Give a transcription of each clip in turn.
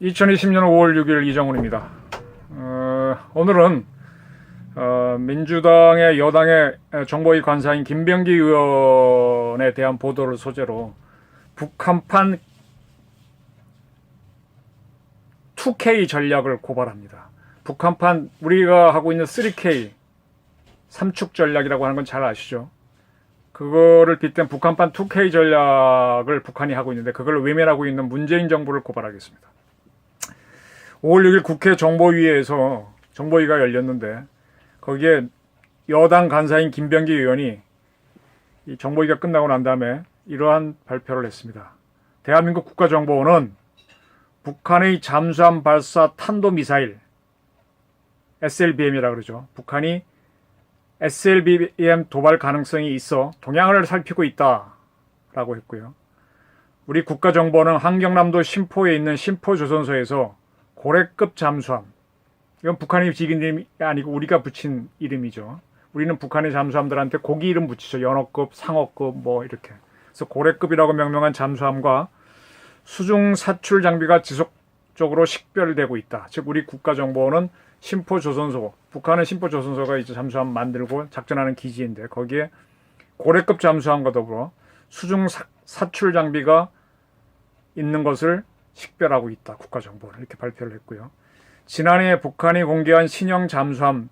2020년 5월 6일 이정훈입니다. 오늘은 민주당의 여당의 정보위 관사인 김병기 의원에 대한 보도를 소재로 북한판 2K 전략을 고발합니다. 북한판 우리가 하고 있는 3K 삼축 전략이라고 하는 건 잘 아시죠? 그거를 빗댄 북한판 2K 전략을 북한이 하고 있는데 그걸 외면하고 있는 문재인 정부를 고발하겠습니다. 5월 6일 국회 정보위에서 정보위가 열렸는데 거기에 여당 간사인 김병기 의원이 이 정보위가 끝나고 난 다음에 이러한 발표를 했습니다. 대한민국 국가정보원은 북한의 잠수함 발사 탄도미사일 SLBM이라고 그러죠. 북한이 SLBM 도발 가능성이 있어 동향을 살피고 있다라고 했고요. 우리 국가정보원은 한경남도 신포에 있는 신포조선소에서 고래급 잠수함, 이건 북한이 지은 이름이 아니고 우리가 붙인 이름이죠. 우리는 북한의 잠수함들한테 고기 이름 붙이죠. 연어급, 상어급 뭐 이렇게. 그래서 고래급이라고 명명한 잠수함과 수중 사출 장비가 지속적으로 식별되고 있다. 즉 우리 국가정보원은 신포조선소, 북한은 신포조선소가 이제 잠수함 만들고 작전하는 기지인데 거기에 고래급 잠수함과 더불어 수중 사출 장비가 있는 것을 식별하고 있다. 국가정보원 이렇게 발표를 했고요. 지난해 북한이 공개한 신형 잠수함을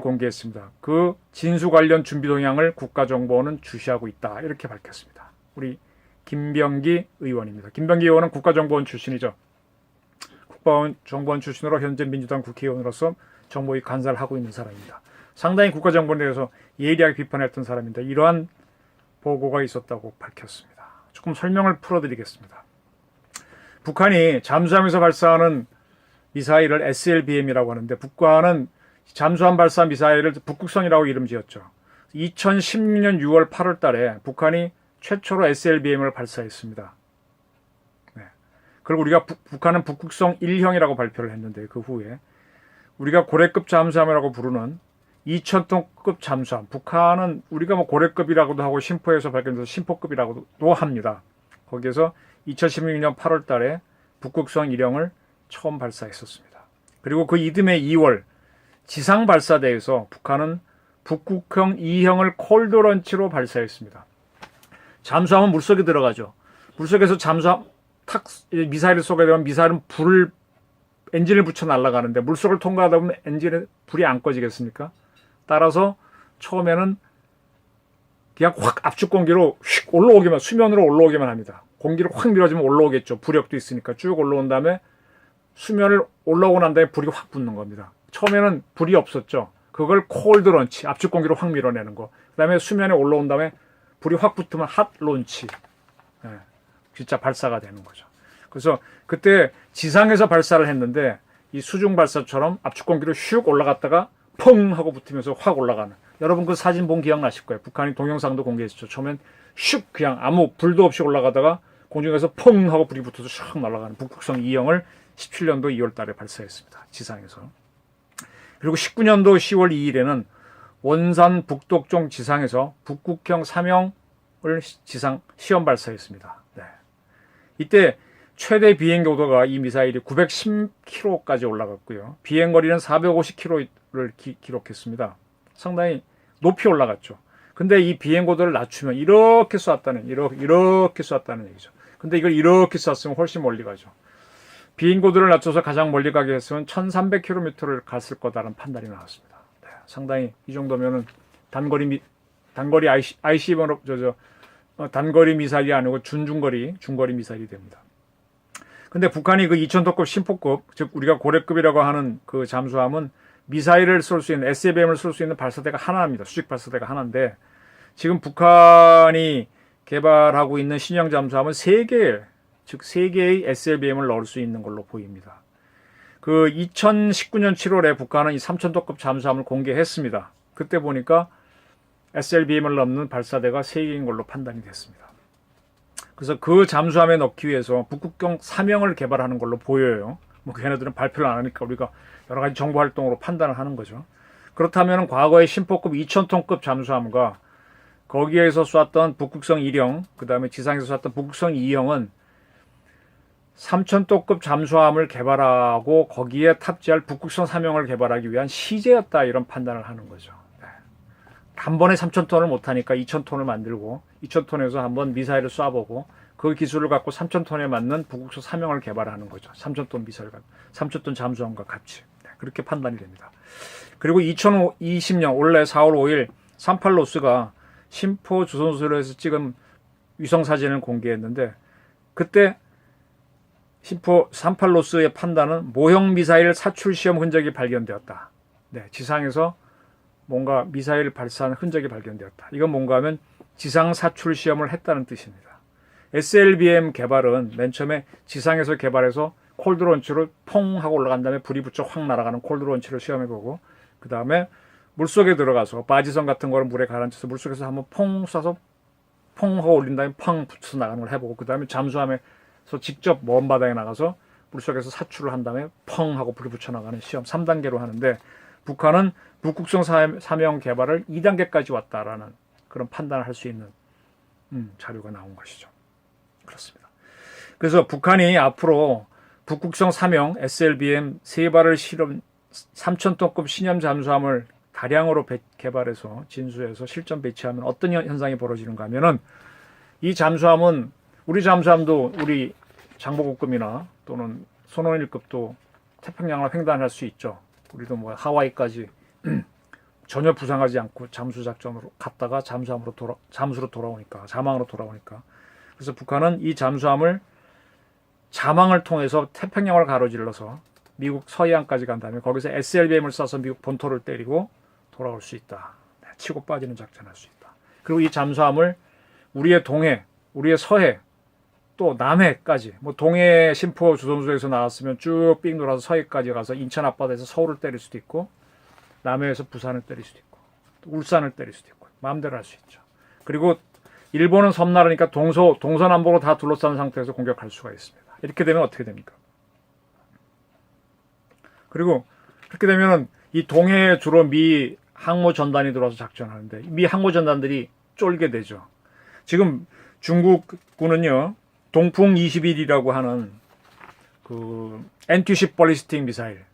공개했습니다. 그 진수 관련 준비 동향을 국가정보원은 주시하고 있다. 이렇게 밝혔습니다. 우리 김병기 의원입니다. 김병기 의원은 국가정보원 출신이죠. 국가정보원 출신으로 현재 민주당 국회의원으로서 정보위 간사를 하고 있는 사람입니다. 상당히 국가정보원에 대해서 예리하게 비판했던 사람인데 이러한 보고가 있었다고 밝혔습니다. 조금 설명을 풀어드리겠습니다. 북한이 잠수함에서 발사하는 미사일을 SLBM이라고 하는데 북한은 잠수함 발사 미사일을 북극성이라고 이름 지었죠. 2016년 6월 8월 달에 북한이 최초로 SLBM을 발사했습니다. 네. 그리고 우리가 북한은 북극성 1형이라고 발표를 했는데 그 후에 우리가 고래급 잠수함이라고 부르는 2,000톤급 잠수함, 북한은 우리가 뭐 고래급이라고도 하고 신포에서 발견돼서 신포급이라고도 합니다. 거기에서 2016년 8월 달에 북극성 1형을 처음 발사했었습니다. 그리고 그 이듬해 2월 지상 발사대에서 북한은 북극형 2형을 콜드런치로 발사했습니다. 잠수함은 물속에 들어가죠. 물속에서 잠수함 미사일을 쏘게 되면 미사일은 엔진을 붙여 날아가는데 물속을 통과하다 보면 엔진에 불이 안 꺼지겠습니까? 따라서 처음에는 그냥 확 압축 공기로 휙 올라오기만, 수면으로 올라오기만 합니다. 공기를 확 밀어주면 올라오겠죠. 부력도 있으니까 쭉 올라온 다음에 수면을 올라오고 난 다음에 불이 확 붙는 겁니다. 처음에는 불이 없었죠. 그걸 콜드 런치, 압축 공기로 확 밀어내는 거. 그 다음에 수면에 올라온 다음에 불이 확 붙으면 핫 런치. 네, 진짜 발사가 되는 거죠. 그래서 그때 지상에서 발사를 했는데 이 수중 발사처럼 압축 공기로 슉 올라갔다가 펑 하고 붙으면서 확 올라가는. 여러분 그 사진 본 기억나실 거예요. 북한이 동영상도 공개했죠. 처음엔 슉 그냥 아무 불도 없이 올라가다가 공중에서 펑 하고 불이 붙어서 슉 날아가는 북극성 2형을 17년도 2월 달에 발사했습니다. 지상에서. 그리고 19년도 10월 2일에는 원산 북독종 지상에서 북극형 3형을 지상 시험 발사했습니다. 네. 이때 최대 비행 고도가 이 미사일이 910km까지 올라갔고요. 비행 거리는 450km를 기록했습니다. 상당히 높이 올라갔죠. 근데 이 비행 고도를 낮추면 이렇게 쐈다는 얘기죠. 근데 이걸 이렇게 쐈으면 훨씬 멀리 가죠. 비행 고도를 낮춰서 가장 멀리 가게 했으면 1300km를 갔을 거다라는 판단이 나왔습니다. 네, 상당히 이 정도면은 단거리 ICBM으로 단거리 미사일이 아니고 중거리 미사일이 됩니다. 근데 북한이 그 2,000톤급 신포급, 즉 우리가 고래급이라고 하는 그 잠수함은 미사일을 쏠 수 있는 SLBM을 쏠 수 있는 발사대가 하나입니다. 수직 발사대가 하나인데 지금 북한이 개발하고 있는 신형 잠수함은 3개의 SLBM을 넣을 수 있는 걸로 보입니다. 그 2019년 7월에 북한은 이 3,000톤급 잠수함을 공개했습니다. 그때 보니까 SLBM을 넣는 발사대가 3개인 걸로 판단이 됐습니다. 그래서 그 잠수함에 넣기 위해서 북극형 3형을 개발하는 걸로 보여요. 뭐 걔네들은 발표를 안 하니까 우리가 여러 가지 정보 활동으로 판단을 하는 거죠. 그렇다면 과거의 신포급 2,000톤급 잠수함과 거기에서 쐈던 북극성 1형, 그 다음에 지상에서 쐈던 북극성 2형은 삼천도급 잠수함을 개발하고 거기에 탑재할 북극성 3형을 개발하기 위한 시제였다, 이런 판단을 하는 거죠. 단번에 3,000톤을 못하니까 2,000톤을 만들고 2,000톤에서 한번 미사일을 쏴보고 그 기술을 갖고 3,000톤에 맞는 북극성 3형을 개발하는 거죠. 3,000톤 미사일, 3,000톤 잠수함과 같이. 그렇게 판단이 됩니다. 그리고 2020년 올해 4월 5일 산팔로스가 심포 주선소에서 찍은 위성 사진을 공개했는데, 그때 산팔로스의 판단은 모형 미사일 사출 시험 흔적이 발견되었다. 네, 지상에서 뭔가 미사일 발사한 흔적이 발견되었다. 이건 뭔가 하면 지상 사출 시험을 했다는 뜻입니다. SLBM 개발은 맨 처음에 지상에서 개발해서 콜드론치로 퐁 하고 올라간 다음에 불이 붙여 확 날아가는 콜드론치를 시험해보고, 그 다음에 물속에 들어가서 바지선 같은 거를 물에 가라앉혀서 물속에서 한번 퐁 쏴서 퐁 하고 올린 다음에 펑 붙여서 나가는 걸 해보고, 그 다음에 잠수함에서 직접 먼 바다에 나가서 물속에서 사출을 한 다음에 펑 하고 불이 붙여 나가는 시험 3단계로 하는데, 북한은 북극성 3형 개발을 2단계까지 왔다라는 그런 판단을 할 수 있는 자료가 나온 것이죠. 그렇습니다. 그래서 북한이 앞으로 북극성 3형 SLBM 3발을 실험 3,000톤급 신형 잠수함을 다량으로 개발해서 진수해서 실전 배치하면 어떤 현상이 벌어지는가 하면은, 이 잠수함은 우리 잠수함도 우리 장보고급이나 또는 손원일급도 태평양을 횡단할 수 있죠. 우리도 뭐 하와이까지 전혀 부상하지 않고 잠수 작전으로 갔다가 잠수로 돌아오니까, 자망으로 돌아오니까. 그래서 북한은 이 잠수함을 자망을 통해서 태평양을 가로질러서 미국 서해안까지 간 다음에 거기서 SLBM을 쏴서 미국 본토를 때리고 돌아올 수 있다. 치고 빠지는 작전을 할 수 있다. 그리고 이 잠수함을 우리의 동해, 우리의 서해, 또 남해까지, 뭐 동해 심포 주선소에서 나왔으면 쭉 삥 돌아서 서해까지 가서 인천 앞바다에서 서울을 때릴 수도 있고, 남해에서 부산을 때릴 수도 있고, 또 울산을 때릴 수도 있고, 마음대로 할 수 있죠. 그리고 일본은 섬나라니까 동서남북으로 다 둘러싼 상태에서 공격할 수가 있습니다. 이렇게 되면 어떻게 됩니까? 그리고 그렇게 되면은 이 동해에 주로 미 항모 전단이 들어와서 작전하는데, 미 항모 전단들이 쫄게 되죠. 지금 중국군은요, 동풍 21이라고 하는 그 NT-10 발리스틱 미사일,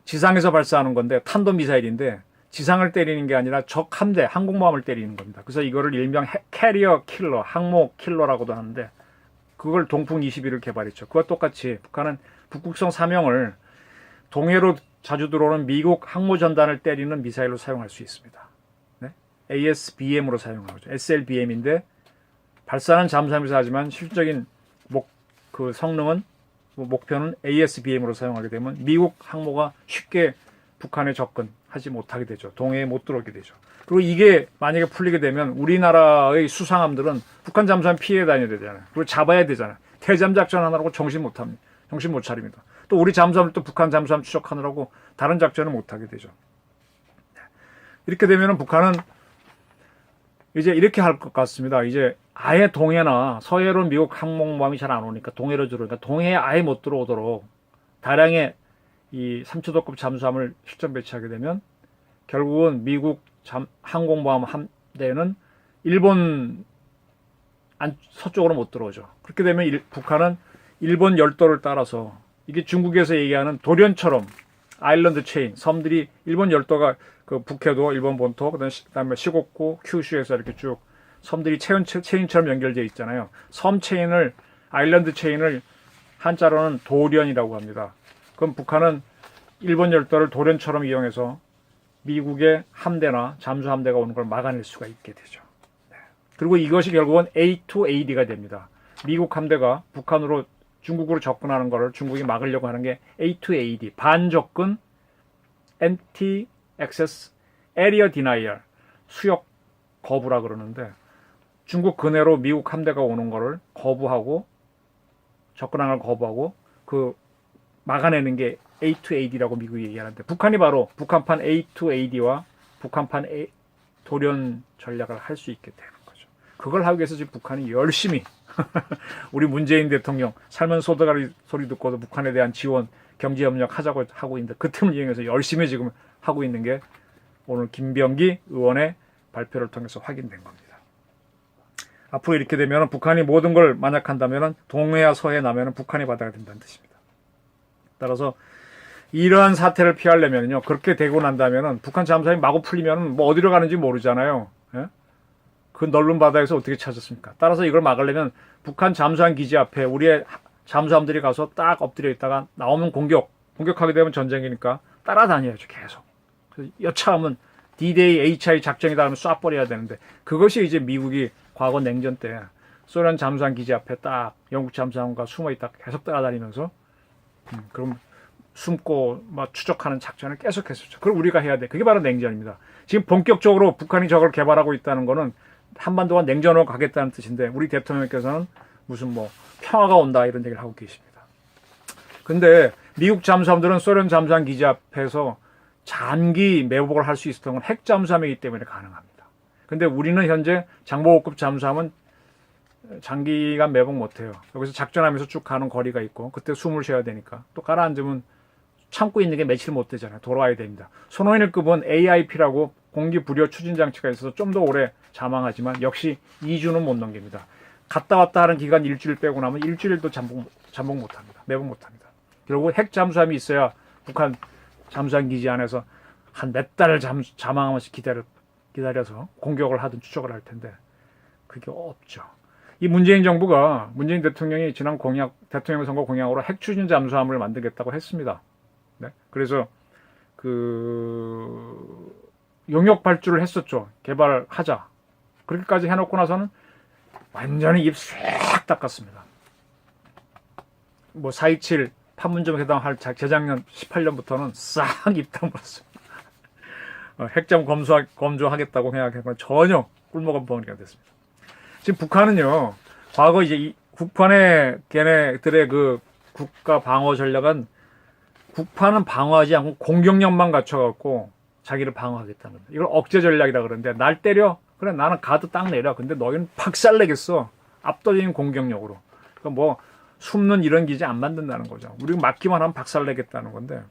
지상에서 발사하는 건데 탄도 미사일인데 지상을 때리는 게 아니라 적 함대, 항공모함을 때리는 겁니다. 그래서 이거를 일명 캐리어 킬러, 항모 킬러라고도 하는데, 그걸 동풍 21을 개발했죠. 그와 똑같이 북한은 북극성 3형을 동해로 자주 들어오는 미국 항모 전단을 때리는 미사일로 사용할 수 있습니다. 네? ASBM으로 사용하죠. SLBM인데 발사는 잠수함에서 하지만 실질적인 성능은, 목표는 ASBM으로 사용하게 되면 미국 항모가 쉽게 북한에 접근하지 못하게 되죠. 동해에 못 들어오게 되죠. 그리고 이게 만약에 풀리게 되면 우리나라의 수상함들은 북한 잠수함 피해 다녀야 되잖아요. 그리고 잡아야 되잖아요. 대잠 작전 하느라고 정신 못 차립니다. 또 우리 잠수함을 또 북한 잠수함 추적하느라고 다른 작전을 못 하게 되죠. 이렇게 되면은 북한은 이제 이렇게 할 것 같습니다. 이제 아예 동해나 서해로 미국 항공모함이 잘 안 오니까 동해로 들어오니까 동해에 아예 못 들어오도록 다량의 이 3,000톤급 잠수함을 실전 배치하게 되면 결국은 미국 항공모함 함대는 일본 서쪽으로 못 들어오죠. 그렇게 되면 북한은 일본 열도를 따라서, 이게 중국에서 얘기하는 도련처럼 아일랜드 체인, 섬들이 일본 열도가 그 북해도 일본 본토, 그다음에 시곡구, 큐슈에서 이렇게 쭉 섬들이 체인처럼 연결되어 있잖아요. 섬 체인을, 아일랜드 체인을 한자로는 도련이라고 합니다. 그럼 북한은 일본 열도를 도련처럼 이용해서 미국의 함대나 잠수함대가 오는 걸 막아낼 수가 있게 되죠. 그리고 이것이 결국은 A2AD가 됩니다. 미국 함대가 북한으로, 중국으로 접근하는 것을 중국이 막으려고 하는 게 A2AD, 반접근 Anti-Access Area Denial, 수역 거부라 그러는데, 중국 근해로 미국 함대가 오는 거를 거부하고, 접근하는 걸 거부하고 그 막아내는 게 A2AD라고 미국이 얘기하는데, 북한이 바로 북한판 A2AD와 북한판 도련 전략을 할 수 있게 되는 거죠. 그걸 하기 위해서 지금 북한이 열심히 우리 문재인 대통령 살면 소다가리 소리 듣고도 북한에 대한 지원, 경제협력 하자고 하고 있는데, 그 틈을 이용해서 열심히 지금 하고 있는 게 오늘 김병기 의원의 발표를 통해서 확인된 겁니다. 앞으로 이렇게 되면 북한이 모든 걸 만약한다면 동해와 서해 나면 북한이 받아야 된다는 뜻입니다. 따라서 이러한 사태를 피하려면요, 그렇게 되고 난다면 북한 잠수함이 마구 풀리면 뭐 어디로 가는지 모르잖아요. 예? 그 넓은 바다에서 어떻게 찾았습니까? 따라서 이걸 막으려면 북한 잠수함 기지 앞에 우리의 잠수함들이 가서 딱 엎드려 있다가 나오면 공격하게 되면 전쟁이니까 따라다녀야죠, 계속. 여차하면 D-Day HI 작전이다 하면 쏴버려야 되는데, 그것이 이제 미국이 과거 냉전 때 소련 잠수함 기지 앞에 딱 영국 잠수함과 숨어 있다 계속 따라다니면서 그럼 숨고 막 추적하는 작전을 계속했었죠. 그걸 우리가 해야 돼. 그게 바로 냉전입니다. 지금 본격적으로 북한이 저걸 개발하고 있다는 거는 한반도가 냉전으로 가겠다는 뜻인데, 우리 대통령께서는 무슨 뭐 평화가 온다 이런 얘기를 하고 계십니다. 근데 미국 잠수함들은 소련 잠수함 기지 앞에서 장기 매복을 할 수 있었던 건 핵 잠수함이기 때문에 가능합니다. 근데 우리는 현재 장보고급 잠수함은 장기간 매복 못해요. 여기서 작전하면서 쭉 가는 거리가 있고, 그때 숨을 쉬어야 되니까 또 가라앉으면 참고 있는 게 며칠 못 되잖아요. 돌아와야 됩니다. 손호인급은 AIP라고 공기 불여 추진 장치가 있어서 좀 더 오래 자망하지만 역시 2주는 못 넘깁니다. 갔다 왔다 하는 기간 일주일 빼고 나면 일주일도 잠복 못합니다. 매복 못합니다. 결국 핵 잠수함이 있어야 북한 잠수함 기지 안에서 한 몇 달을 자망하면서 기다려서 공격을 하든 추적을 할 텐데 그게 없죠. 이 문재인 정부가, 문재인 대통령이 지난 대통령 선거 공약으로 핵 추진 잠수함을 만들겠다고 했습니다. 네? 그래서 용역 발주를 했었죠. 개발하자. 그렇게까지 해놓고 나서는 완전히 입 싹 닦았습니다. 뭐 4.27 판문점 회담할 재작년 18년부터는 싹 입 다물었어요. 핵잠 검조하겠다고 생각했지만 전혀 꿀먹은 벙어리가 됐습니다. 지금 북한은요, 과거 이제 북한의 걔네들의 그 국가 방어 전략은 북한은 방어하지 않고 공격력만 갖춰갖고 자기를 방어하겠다는 거예요. 이걸 억제 전략이라 그러는데, 날 때려? 그래, 나는 가드 딱 내려. 근데 너희는 박살내겠어. 압도적인 공격력으로. 그러니까 뭐 숨는 이런 기지 안 만든다는 거죠. 우리가 맞기만 하면 박살내겠다는 건데,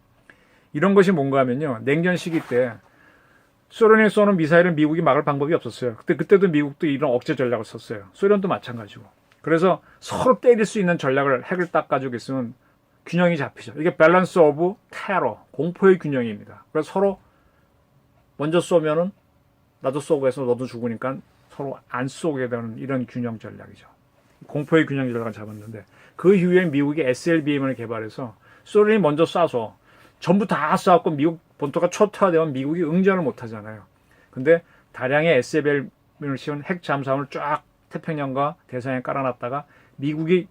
이런 것이 뭔가 하면요, 냉전 시기 때 소련이 쏘는 미사일을 미국이 막을 방법이 없었어요. 그때도 미국도 이런 억제 전략을 썼어요. 소련도 마찬가지고. 그래서 서로 때릴 수 있는 전략을, 핵을 딱 가지고 있으면 균형이 잡히죠. 이게 밸런스 오브 테러, 공포의 균형입니다. 그래서 서로 먼저 쏘면은 나도 쏘고 해서 너도 죽으니까 서로 안 쏘게 되는 이런 균형 전략이죠. 공포의 균형 전략을 잡았는데, 그 이후에 미국이 SLBM을 개발해서 소련이 먼저 쏴서 전부 다 쏴갖고 미국 본토가 초토화되면 미국이 응전을 못 하잖아요. 근데 다량의 SLBM을 씌운 핵 잠수함을 쫙 태평양과 대서양에 깔아놨다가 미국이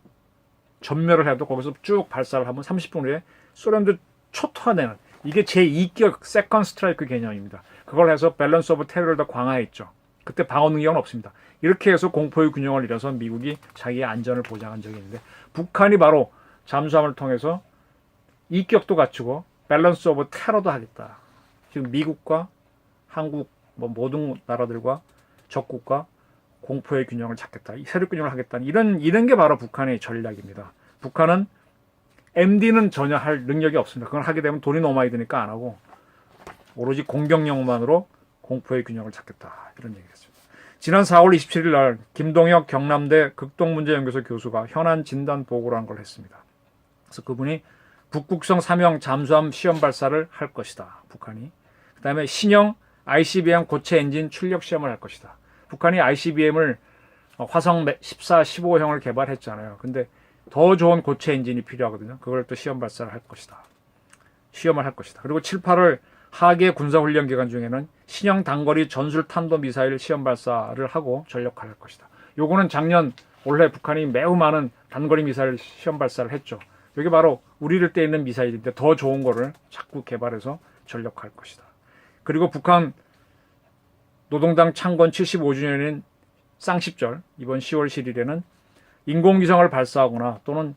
전멸을 해도 거기서 쭉 발사를 하면 30분 후에 소련도 초토화되는, 이게 제2격 세컨드 스트라이크 개념입니다. 그걸 해서 밸런스 오브 테러를 더 강화했죠. 그때 방어 능력은 없습니다. 이렇게 해서 공포의 균형을 이뤄서 미국이 자기의 안전을 보장한 적이 있는데, 북한이 바로 잠수함을 통해서 이격도 갖추고 밸런스 오브 테러도 하겠다. 지금 미국과 한국, 뭐 모든 나라들과 적국과 공포의 균형을 찾겠다. 세력 균형을 하겠다는 이런 게 바로 북한의 전략입니다. 북한은 MD는 전혀 할 능력이 없습니다. 그걸 하게 되면 돈이 너무 많이 드니까 안 하고 오로지 공격력만으로 공포의 균형을 찾겠다. 이런 얘기했습니다. 지난 4월 27일 날 김동혁 경남대 극동문제연구소 교수가 현안 진단 보고라는 걸 했습니다. 그래서 그분이 북극성 3형 잠수함 시험 발사를 할 것이다. 북한이. 그 다음에 신형 ICBM 고체 엔진 출력 시험을 할 것이다. 북한이 ICBM을 화성 14, 15형을 개발했잖아요. 근데 더 좋은 고체 엔진이 필요하거든요. 그걸 또 시험 발사를 할 것이다. 시험을 할 것이다. 그리고 7, 8월 하계 군사훈련 기간 중에는 신형 단거리 전술 탄도 미사일 시험 발사를 하고 전력화를 할 것이다. 요거는 올해 북한이 매우 많은 단거리 미사일 시험 발사를 했죠. 이게 바로 우리를 때리는 미사일인데 더 좋은 거를 자꾸 개발해서 전력화할 것이다. 그리고 북한 노동당 창건 75주년인 쌍십절, 이번 10월 10일에는 인공위성을 발사하거나 또는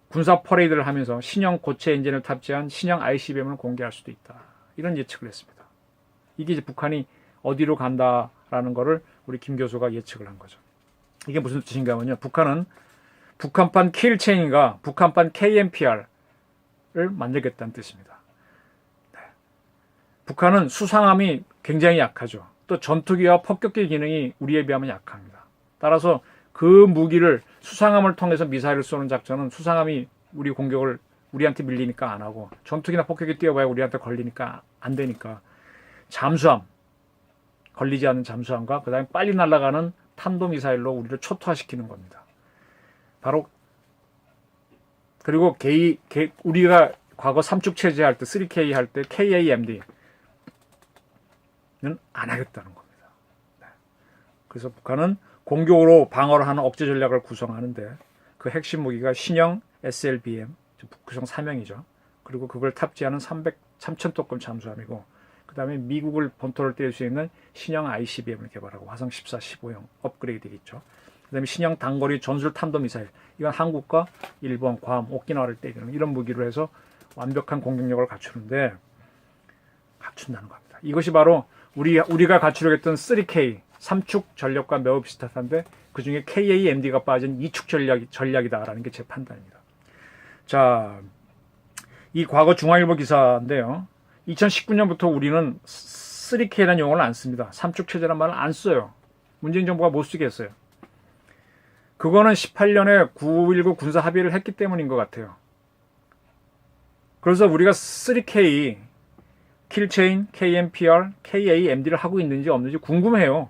군사 퍼레이드를 하면서 신형 고체 엔진을 탑재한 신형 ICBM을 공개할 수도 있다. 이런 예측을 했습니다. 이게 이제 북한이 어디로 간다라는 거를 우리 김 교수가 예측을 한 거죠. 이게 무슨 뜻인가 하면요, 북한은 북한판 킬체인과 북한판 KMPR을 만들겠다는 뜻입니다. 네. 북한은 수상함이 굉장히 약하죠. 또 전투기와 폭격기 기능이 우리에 비하면 약합니다. 따라서 그 무기를 수상함을 통해서 미사일을 쏘는 작전은 수상함이 우리 공격을 우리한테 밀리니까 안 하고 전투기나 폭격기 띄워봐야 우리한테 걸리니까 안 되니까 잠수함, 걸리지 않는 잠수함과 그 다음에 빨리 날아가는 탄도미사일로 우리를 초토화시키는 겁니다. 바로 그리고 우리가 과거 삼축체제 할 때 3K 할 때 KAMD는 안 하겠다는 겁니다. 그래서 북한은 공격으로 방어를 하는 억제 전략을 구성하는데 그 핵심 무기가 신형 SLBM, 북구성 3형이죠. 그리고 그걸 탑재하는 3000톤급 잠수함이고 그 다음에 미국을 본토를 때릴 수 있는 신형 ICBM을 개발하고 화성 14, 15형 업그레이드겠죠. 그 다음에 신형 단거리 전술 탄도미사일, 이건 한국과 일본, 괌, 오키나와를 때리는 이런 무기로 해서 완벽한 공격력을 갖추는데 갖춘다는 겁니다. 이것이 바로 우리가 갖추려고 했던 3K, 3축 전력과 매우 비슷한데 그 중에 KAMD가 빠진 2축 전략이다라는 게 제 판단입니다. 자, 이 과거 중앙일보 기사인데요. 2019년부터 우리는 3K라는 용어를 안 씁니다. 3축 체제라는 말을 안 써요. 문재인 정부가 못 쓰게 했어요. 그거는 18년에 9.19 군사 합의를 했기 때문인 것 같아요. 그래서 우리가 3K, 킬체인, KMPR, KAMD를 하고 있는지 없는지 궁금해요.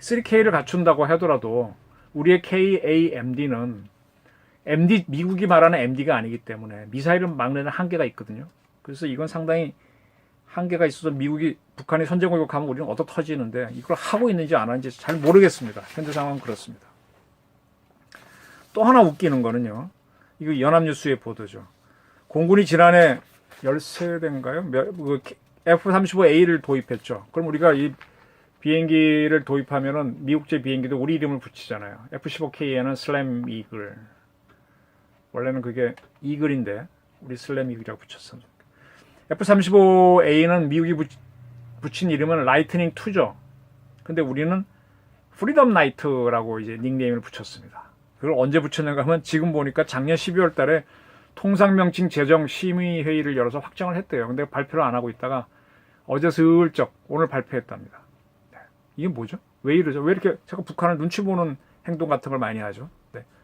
3K를 갖춘다고 하더라도 우리의 KAMD는 미국이 말하는 MD가 아니기 때문에 미사일을 막는 한계가 있거든요. 그래서 이건 상당히 한계가 있어서 북한이 선제 공격하면 우리는 얻어 터지는데 이걸 하고 있는지 안 하는지 잘 모르겠습니다. 현재 상황은 그렇습니다. 또 하나 웃기는 거는요. 이거 연합뉴스의 보도죠. 공군이 지난해 13대인가요? F-35A를 도입했죠. 그럼 우리가 이 비행기를 도입하면은 미국제 비행기도 우리 이름을 붙이잖아요. F-15K에는 슬램 이글. 원래는 그게 이글인데 우리 슬램 이글이라고 붙였어. F-35A는 미국이 붙인 이름은 라이트닝 2죠. 근데 우리는 프리덤 나이트라고 이제 닉네임을 붙였습니다. 그걸 언제 붙였는가 하면 지금 보니까 작년 12월 달에 통상명칭 제정 심의회의를 열어서 확정을 했대요. 근데 발표를 안 하고 있다가 어제 슬쩍 오늘 발표했답니다. 이게 뭐죠? 왜 이러죠? 왜 이렇게 자꾸 북한을 눈치 보는 행동 같은 걸 많이 하죠?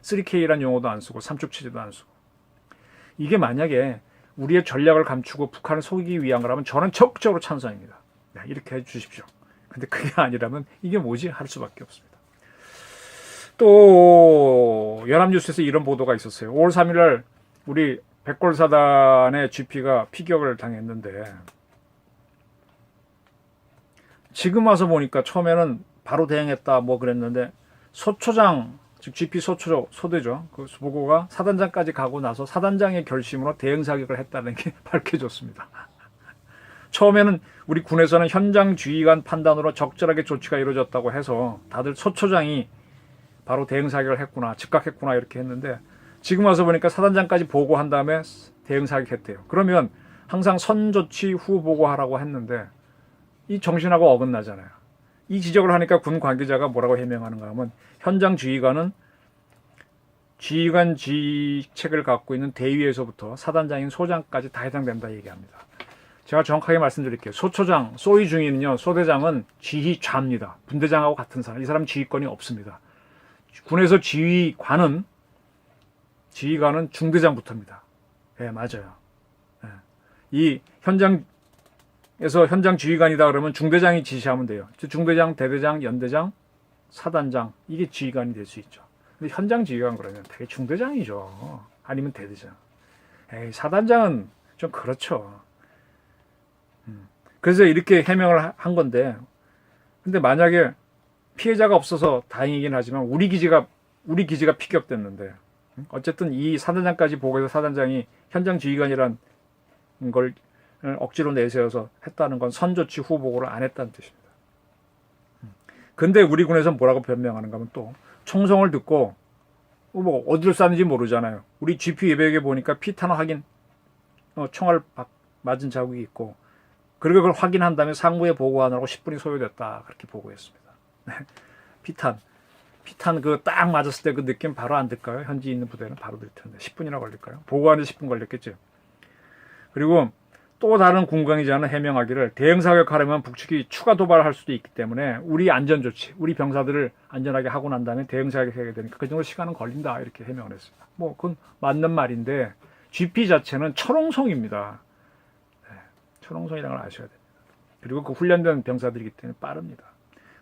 3K라는 용어도 안 쓰고 삼축체제도 안 쓰고. 이게 만약에 우리의 전략을 감추고 북한을 속이기 위한 거라면 저는 적극적으로 찬성입니다. 이렇게 해주십시오. 근데 그게 아니라면 이게 뭐지? 할 수밖에 없습니다. 또 연합뉴스에서 이런 보도가 있었어요. 5월 3일 날 우리 백골사단의 GP가 피격을 당했는데 지금 와서 보니까 처음에는 바로 대응했다 뭐 그랬는데 소초장, 즉 GP 소대죠. 그 보고가 사단장까지 가고 나서 사단장의 결심으로 대응 사격을 했다는 게 밝혀졌습니다. 처음에는 우리 군에서는 현장 지휘관 판단으로 적절하게 조치가 이루어졌다고 해서 다들 소초장이 바로 대응 사격을 했구나, 즉각했구나 이렇게 했는데 지금 와서 보니까 사단장까지 보고한 다음에 대응 사격했대요. 그러면 항상 선조치 후 보고하라고 했는데 이 정신하고 어긋나잖아요. 이 지적을 하니까 군 관계자가 뭐라고 해명하는가 하면 현장 지휘관은 지휘관 지휘책을 갖고 있는 대위에서부터 사단장인 소장까지 다 해당된다 얘기합니다. 제가 정확하게 말씀드릴게요. 소초장, 소위 중위는요, 소대장은 지휘좌입니다. 분대장하고 같은 사람. 이 사람 지휘권이 없습니다. 군에서 지휘관은 중대장부터입니다. 예, 맞아요. 예. 이 현장에서 현장 지휘관이다 그러면 중대장이 지시하면 돼요. 중대장, 대대장, 연대장, 사단장 이게 지휘관이 될 수 있죠. 근데 현장 지휘관 그러면 되게 중대장이죠. 아니면 대대장. 에이, 사단장은 좀 그렇죠. 그래서 이렇게 해명을 한 건데, 근데 만약에 피해자가 없어서 다행이긴 하지만 우리 기지가 피격됐는데, 어쨌든 이 사단장까지 보고해서 사단장이 현장 지휘관이란 걸 억지로 내세워서 했다는 건 선조치 후 보고를 안 했다는 뜻입니다. 근데 우리 군에서 뭐라고 변명하는가 하면 또 총성을 듣고 뭐 어디를 쐈는지 모르잖아요. 우리 GP 예배에 보니까 피탄 확인, 총알 맞은 자국이 있고, 그리고 그걸 확인한 다음에 상부에 보고하느라고 10분이 소요됐다 그렇게 보고했습니다. 피탄 그 딱 맞았을 때 그 느낌 바로 안 들까요? 현지 있는 부대는 바로 들 텐데 10분이나 걸릴까요? 보고하는데 10분 걸렸겠죠. 그리고 또 다른 군강이자는 해명하기를 대응 사격하려면 북측이 추가 도발을 할 수도 있기 때문에 우리 안전 조치, 우리 병사들을 안전하게 하고 난 다음에 대응 사격해야 되니까 그 정도 시간은 걸린다 이렇게 해명을 했습니다. 뭐 그건 맞는 말인데 GP 자체는 철옹성입니다. 네, 철옹성이라는 걸 아셔야 됩니다. 그리고 그 훈련된 병사들이기 때문에 빠릅니다.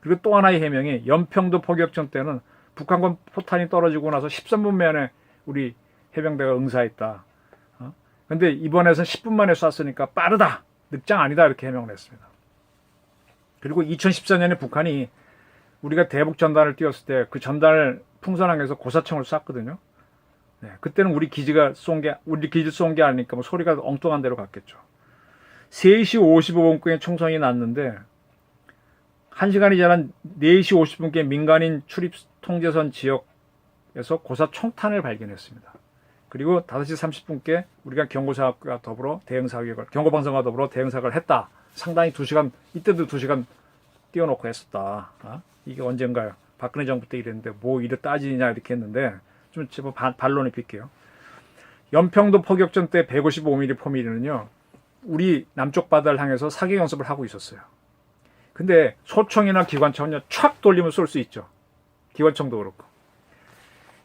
그리고 또 하나의 해명이 연평도 포격전 때는 북한군 포탄이 떨어지고 나서 13분 만에 우리 해병대가 응사했다. 근데 이번에는 10분 만에 쐈으니까 빠르다. 늑장 아니다. 이렇게 해명을 했습니다. 그리고 2014년에 북한이 우리가 대북 전단을 띄웠을 때 그 전단을 풍선항에서 고사총을 쐈거든요. 네, 그때는 우리 기지 쏜 게 아니니까 뭐 소리가 엉뚱한 데로 갔겠죠. 3시 55분경에 총성이 났는데 1시간이 지난 4시 50분경에 민간인 출입 통제선 지역에서 고사총탄을 발견했습니다. 그리고 5시 30분께 우리가 경고사격과 더불어 대응사격을, 경고방송과 더불어 대응사격을 했다. 상당히 2시간, 이때도 2시간 띄워놓고 했었다. 이게 언젠가요? 박근혜 정부 때 이랬는데 뭐 이래 따지냐 이렇게 했는데 좀 제발 반론을 빌게요. 연평도 포격전 때 155mm 포밀리는요. 우리 남쪽 바다를 향해서 사격 연습을 하고 있었어요. 근데 소총이나 기관총은요. 촥 돌리면 쏠 수 있죠. 기관총도 그렇고.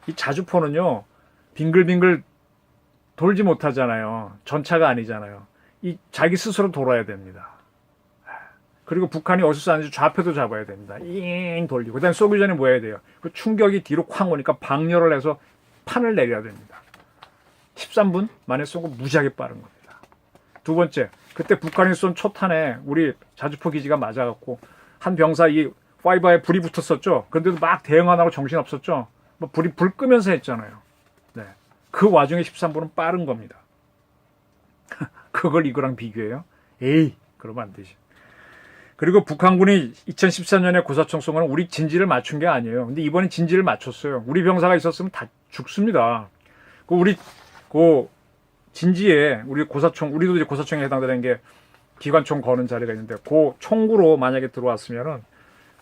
이 자주포는요. 빙글빙글 돌지 못하잖아요. 전차가 아니잖아요. 이 자기 스스로 돌아야 됩니다. 그리고 북한이 어디서 쐈는지 좌표도 잡아야 됩니다. 잉 돌리고. 그 다음에 쏘기 전에 뭐 해야 돼요? 그 충격이 뒤로 쾅 오니까 방열을 해서 판을 내려야 됩니다. 13분 만에 쏘고 무지하게 빠른 겁니다. 두 번째, 그때 북한이 쏜 초탄에 우리 자주포 기지가 맞아갖고 한 병사 이 파이버에 불이 붙었었죠. 그런데도 막 대응 안 하고 정신없었죠. 뭐 불 끄면서 했잖아요. 네. 그 와중에 13분은 빠른 겁니다. 그걸 이거랑 비교해요? 에이, 그러면 안 되지. 그리고 북한군이 2014년에 고사총 쏜 거는 우리 진지를 맞춘 게 아니에요. 근데 이번엔 진지를 맞췄어요. 우리 병사가 있었으면 다 죽습니다. 우리 진지에 우리 고사총, 우리도 이제 고사총에 해당되는 게 기관총 거는 자리가 있는데 그 총구로 만약에 들어왔으면은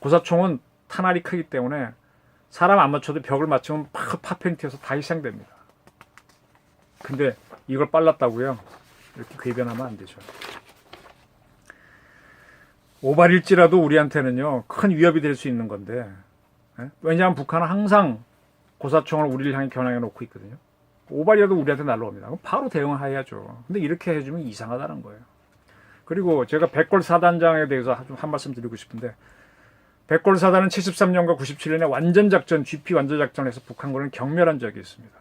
고사총은 탄알이 크기 때문에 사람 안 맞춰도 벽을 맞추면 파편티에서 다 희생됩니다. 근데 이걸 빨랐다고요? 이렇게 궤변하면 안 되죠. 오발일지라도 우리한테는요 큰 위협이 될 수 있는 건데, 왜냐하면 북한은 항상 고사총을 우리를 향해 겨냥해 놓고 있거든요. 오발이라도 우리한테 날라옵니다. 그럼 바로 대응을 해야죠. 근데 이렇게 해주면 이상하다는 거예요. 그리고 제가 백골 사단장에 대해서 한 말씀 드리고 싶은데, 백골 사단은 73년과 97년에 완전작전, GP 완전작전에서 북한군을 경멸한 적이 있습니다.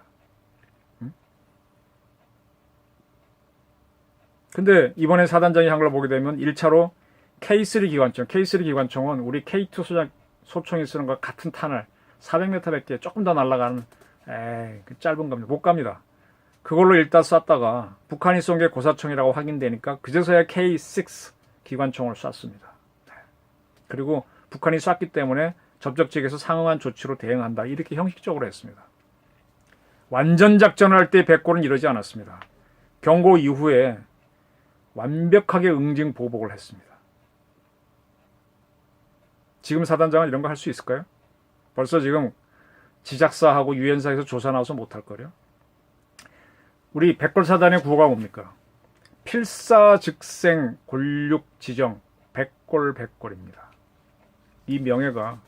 근데 이번에 사단장이 한 걸 보게 되면 1차로 K3 기관총, K3 기관총은 우리 K2 소총이 쓰는 것과 같은 탄을 400m밖에 조금 더 날아가는 짧은 겁니다. 못 갑니다. 그걸로 일단 쐈다가 북한이 쏜 게 고사총이라고 확인되니까 그제서야 K6 기관총을 쐈습니다. 그리고 북한이 쐈기 때문에 접적 지역에서 상응한 조치로 대응한다. 이렇게 형식적으로 했습니다. 완전 작전을 할 때 백골은 이러지 않았습니다. 경고 이후에 완벽하게 응징 보복을 했습니다. 지금 사단장은 이런 거 할 수 있을까요? 벌써 지금 지작사하고 유엔사에서 조사 나와서 못할 거래요. 우리 백골사단의 구호가 뭡니까? 필사즉생 골육 지정 백골입니다. 이 명예가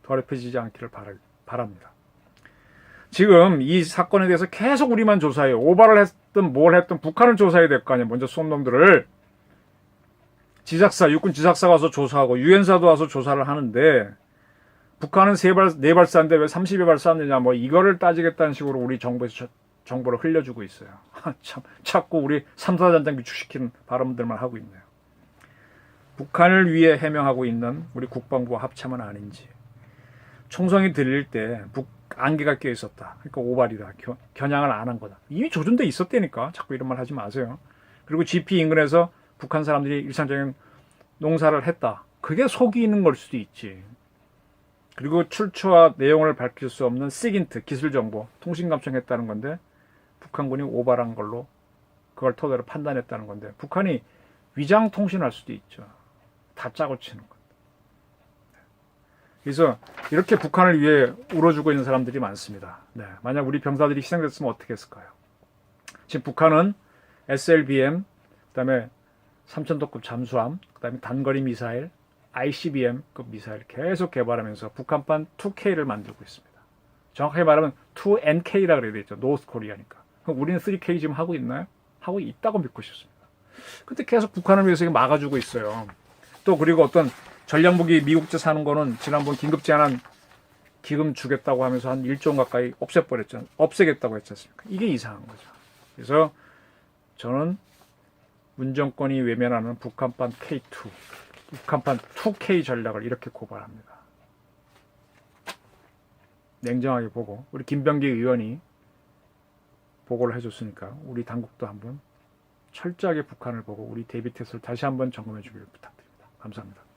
더럽혀지지 않기를 바랍니다. 지금 이 사건에 대해서 계속 우리만 조사해요. 오발을 했든 뭘 했든 북한을 조사해야 될 거 아니에요. 먼저 쏜 놈들을. 지작사, 육군 지작사가 와서 조사하고 유엔사도 와서 조사를 하는데 북한은 4발 쐈는데 왜 30여 쐈느냐 뭐 이거를 따지겠다는 식으로 우리 정부에서 정보를 흘려주고 있어요. 참 자꾸 우리 3사단장 위축시키는 발언들만 하고 있네요. 북한을 위해 해명하고 있는 우리 국방부와 합참은 아닌지. 총성이 들릴 때 안개가 껴 있었다. 그러니까 오발이다. 겨냥을 안 한 거다. 이미 조준돼 있었다니까. 자꾸 이런 말 하지 마세요. 그리고 GP 인근에서 북한 사람들이 일상적인 농사를 했다. 그게 속이 있는 걸 수도 있지. 그리고 출처와 내용을 밝힐 수 없는 시긴트, 기술정보, 통신감청했다는 건데 북한군이 오발한 걸로 그걸 토대로 판단했다는 건데 북한이 위장 통신할 수도 있죠. 다 짜고 치는 것. 그래서 이렇게 북한을 위해 울어주고 있는 사람들이 많습니다. 네, 만약 우리 병사들이 희생됐으면 어떻게 했을까요? 지금 북한은 SLBM, 그다음에 3000도급 잠수함, 그다음에 단거리 미사일, ICBM급 미사일 계속 개발하면서 북한판 2K를 만들고 있습니다. 정확하게 말하면 2NK라 그래야 되죠. 노스 코리아니까. 그럼 우리는 3K 지금 하고 있나요? 하고 있다고 믿고 싶습니다. 근데 계속 북한을 위해서 막아주고 있어요. 또 그리고 어떤 전략무기 미국제 사는 거는 지난번 긴급 제한 기금 주겠다고 하면서 한 1조 원 가까이 없애겠다고 했지 않습니까? 이게 이상한 거죠. 그래서 저는 문정권이 외면하는 북한판 K2, 북한판 2K 전략을 이렇게 고발합니다. 냉정하게 보고 우리 김병기 의원이 보고를 해줬으니까 우리 당국도 한번 철저하게 북한을 보고 우리 대비 태세를 다시 한번 점검해 주기를 부탁드립니다. 감사합니다.